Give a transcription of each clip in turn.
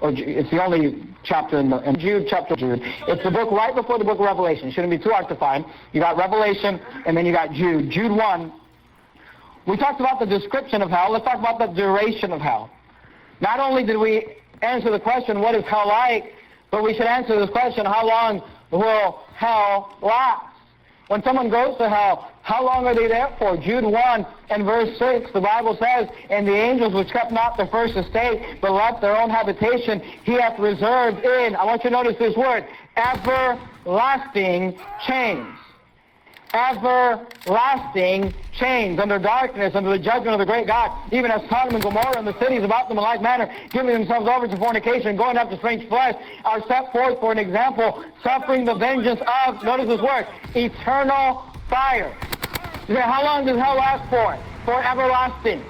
or it's the only chapter in Jude, chapter Jude. It's the book right before the book of Revelation. Shouldn't be too hard to find. You got Revelation, and then you got Jude. Jude 1. We talked about the description of hell. Let's talk about the duration of hell. Not only did we answer the question, what is hell like, but we should answer this question, how long will hell last? When someone goes to hell, how long are they there for? Jude 1 and verse 6, the Bible says, "And the angels which kept not the first estate, but left their own habitation, he hath reserved in," I want you to notice this word, everlasting chains. Everlasting chains, under darkness, under the judgment of the great God, even as Sodom and Gomorrah and the cities about them in like manner, giving themselves over to fornication, going after strange flesh, are set forth for an example, suffering the vengeance of, notice this word, eternal fire. You say, how long does hell last for? For everlasting.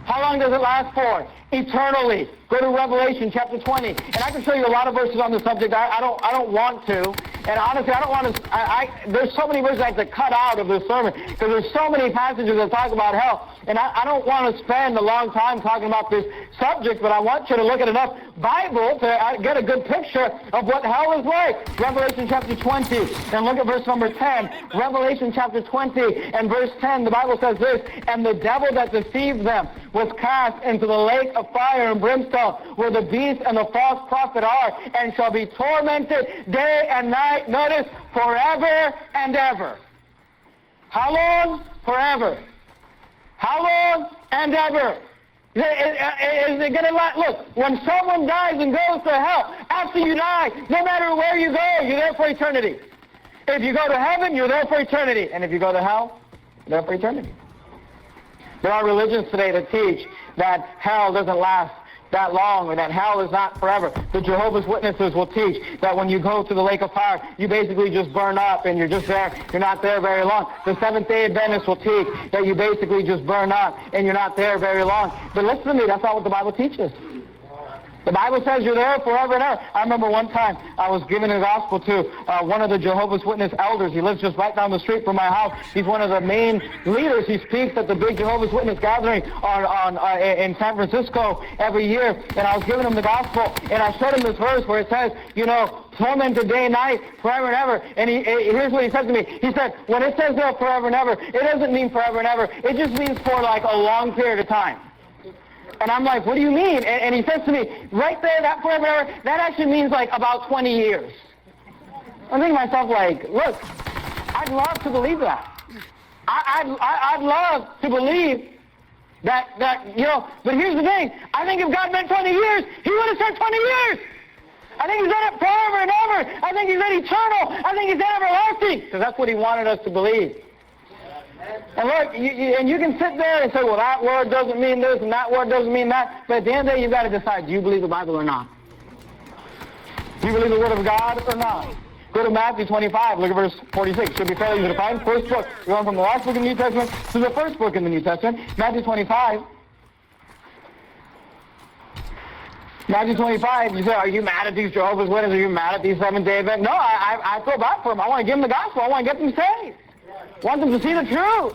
How long does it last for? Eternally. Go to Revelation chapter 20, and I can show you a lot of verses on the subject. I don't want to. And honestly, I don't want to, there's so many verses I have to cut out of this sermon, because there's so many passages that talk about hell. And I don't want to spend a long time talking about this subject, but I want you to look at enough Bible to get a good picture of what hell is like. Revelation chapter 20, and look at verse number 10. Revelation chapter 20 and verse 10, the Bible says this, "And the devil that deceived them was cast into the lake of fire and brimstone, where the beast and the false prophet are, and shall be tormented day and night," notice, "forever and ever." How long? Forever. How long? And ever. Is it going to last? Look, when someone dies and goes to hell, after you die, no matter where you go, you're there for eternity. If you go to heaven, you're there for eternity. And if you go to hell, you're there for eternity. There are religions today that teach that hell doesn't last that long, or that hell is not forever. The Jehovah's Witnesses will teach that when you go to the lake of fire, you basically just burn up and you're just there. You're not there very long. The Seventh-day Adventists will teach that you basically just burn up and you're not there very long. But listen to me, that's not what the Bible teaches. The Bible says you're there forever and ever. I remember one time I was giving the gospel to one of the Jehovah's Witness elders. He lives just right down the street from my house. He's one of the main leaders. He speaks at the big Jehovah's Witness gathering in San Francisco every year. And I was giving him the gospel, and I showed him this verse where it says, you know, tormented day and night, forever and ever. And here's what he said to me. He said, when it says there forever and ever, it doesn't mean forever and ever. It just means for like a long period of time. And I'm like, what do you mean? And he says to me, right there, that forever and ever, that actually means like about 20 years. I'm thinking to myself, like, look, I'd love to believe that. I'd love to believe that, you know, but here's the thing. I think if God meant 20 years, he would have said 20 years. I think he's done it forever and ever. I think he's done eternal. I think he's done everlasting. Because that's what he wanted us to believe. And look, you can sit there and say, well, that word doesn't mean this and that word doesn't mean that. But at the end of the day, you've got to decide, do you believe the Bible or not? Do you believe the Word of God or not? Go to Matthew 25, look at verse 46. Should be fairly easy to find. First book. We're going from the last book in the New Testament to the first book in the New Testament. Matthew 25. Matthew 25, you say, are you mad at these Jehovah's Witnesses? Are you mad at these Seventh-day Adventists? No, I feel bad for them. I want to give them the gospel. I want to get them saved. I want them to see the truth.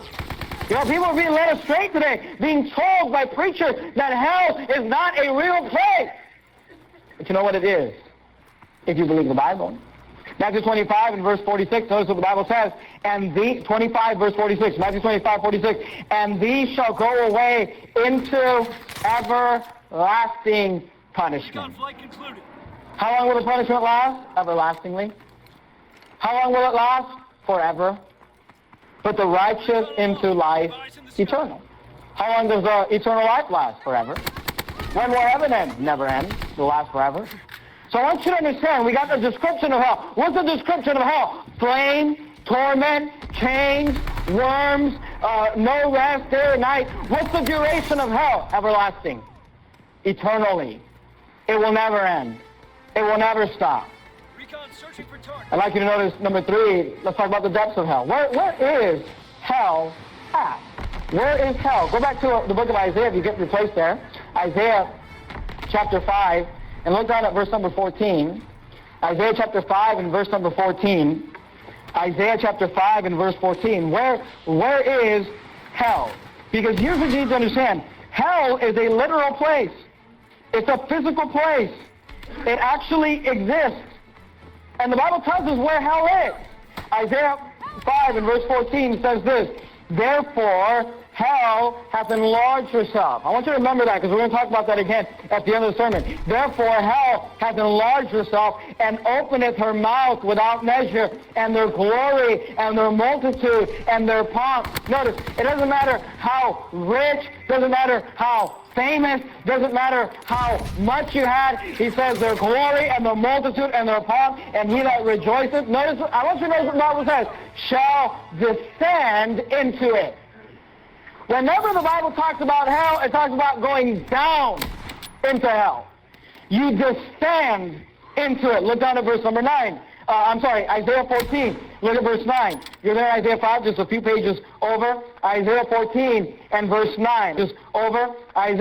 You know, people are being led astray today, being told by preachers that hell is not a real place. But you know what it is, if you believe the Bible. Matthew 25 and verse 46, notice what the Bible says, and the 25 verse 46, Matthew 25, 46, and these shall go away into everlasting punishment. How long will the punishment last? Everlastingly. How long will it last? Forever. But the righteous into life eternal. How long does the eternal life last? Forever. When will heaven end? Never end. It will last forever. So I want you to understand, we got the description of hell. What's the description of hell? Flame, torment, chains, worms, no rest, day or night. What's the duration of hell? Everlasting. Eternally. It will never end. It will never stop. I'd like you to notice number 3. Let's talk about the depths of hell. Where is hell at? Where is hell? Go back to the book of Isaiah if you get your place there. Isaiah chapter 5, and look down at verse number 14. Isaiah chapter 5 and verse number 14. Isaiah chapter 5 and verse 14. Where is hell? Because here's what you need to understand. Hell is a literal place. It's a physical place. It actually exists. And the Bible tells us where hell is. Isaiah 5 and verse 14 says this, therefore hell hath enlarged herself. I want you to remember that because we're going to talk about that again at the end of the sermon. Therefore hell hath enlarged herself and openeth her mouth without measure, and their glory and their multitude and their pomp. Notice, it doesn't matter how rich, doesn't matter how famous, doesn't matter how much you had. He says their glory and their multitude and their pomp, and he that rejoiceth. Notice, I want you to notice what the Bible says, shall descend into it. Whenever the Bible talks about hell, it talks about going down into hell. You descend into it. Look down at verse number 9. Isaiah 14. Look at verse 9. You're there, Isaiah 5, just a few pages over. Isaiah 14 and verse 9. Just over. Isaiah